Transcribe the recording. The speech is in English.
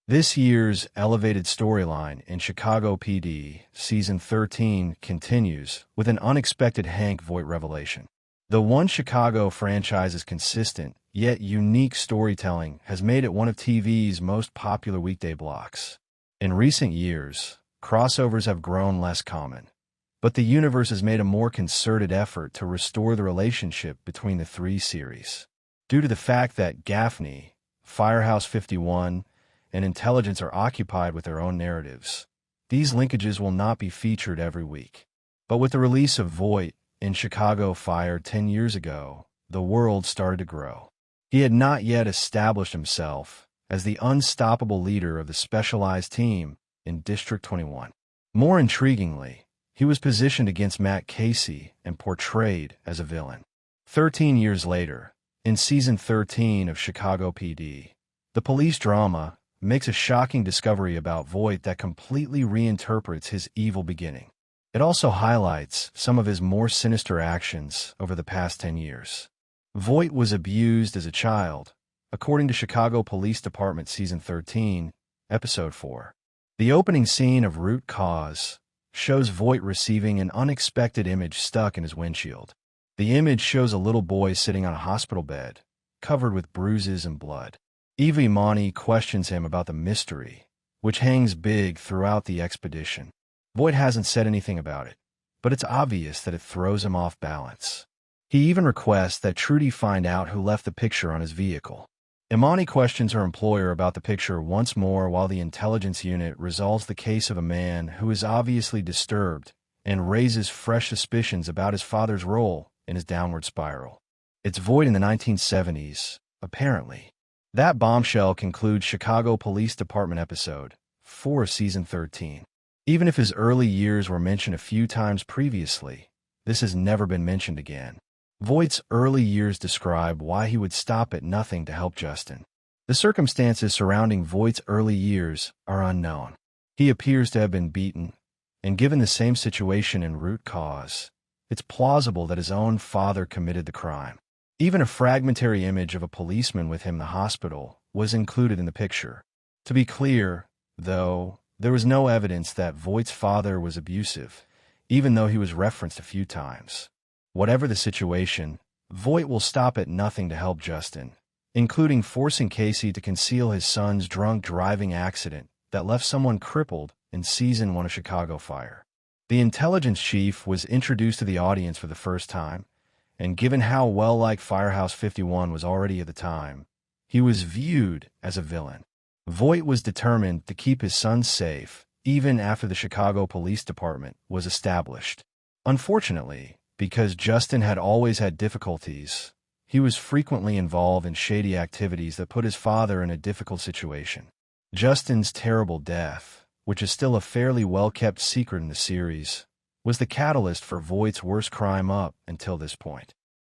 This year's elevated storyline in Chicago PD Season 13 continues with an unexpected Hank Voight revelation. The One Chicago franchise's consistent, yet unique storytelling has made it one of TV's most popular weekday blocks. In recent years, crossovers have grown less common, but the universe has made a more concerted effort to restore the relationship between the three series. Due to the fact that Gaffney, Firehouse 51, and Intelligence are occupied with their own narratives, these linkages will not be featured every week. But with the release of Voight in Chicago Fire 10 years ago, the world started to grow. He had not yet established himself as the unstoppable leader of the specialized team in District 21. More intriguingly, he was positioned against Matt Casey and portrayed as a villain. 13 years later, in Season 13 of Chicago PD, the police drama makes a shocking discovery about Voight that completely reinterprets his evil beginning. It also highlights some of his more sinister actions over the past 10 years. Voight was abused as a child, according to Chicago Police Department Season 13, Episode 4. The opening scene of Root Cause shows Voight receiving an unexpected image stuck in his windshield. The image shows a little boy sitting on a hospital bed, covered with bruises and blood. Evie Monty questions him about the mystery, which hangs big throughout the expedition. Voight hasn't said anything about it, but it's obvious that it throws him off balance. He even requests that Trudy find out who left the picture on his vehicle. Imani questions her employer about the picture once more while the intelligence unit resolves the case of a man who is obviously disturbed and raises fresh suspicions about his father's role in his downward spiral. It's Voight in the 1970s, apparently. That bombshell concludes Chicago Police Department Episode 4 Season 13. Even if his early years were mentioned a few times previously, this has never been mentioned again. Voight's early years describe why he would stop at nothing to help Justin. The circumstances surrounding Voight's early years are unknown. He appears to have been beaten, and given the same situation in Root Cause, it's plausible that his own father committed the crime. Even a fragmentary image of a policeman with him in the hospital was included in the picture. To be clear, though, there was no evidence that Voight's father was abusive, even though he was referenced a few times. Whatever the situation, Voight will stop at nothing to help Justin, including forcing Casey to conceal his son's drunk driving accident that left someone crippled in Season 1 of Chicago Fire. The intelligence chief was introduced to the audience for the first time, and given how well-liked Firehouse 51 was already at the time, he was viewed as a villain. Voight was determined to keep his son safe, even after the Chicago Police Department was established. Unfortunately, because Justin had always had difficulties, he was frequently involved in shady activities that put his father in a difficult situation. Justin's terrible death, which is still a fairly well-kept secret in the series, was the catalyst for Voight's worst crime up until this point.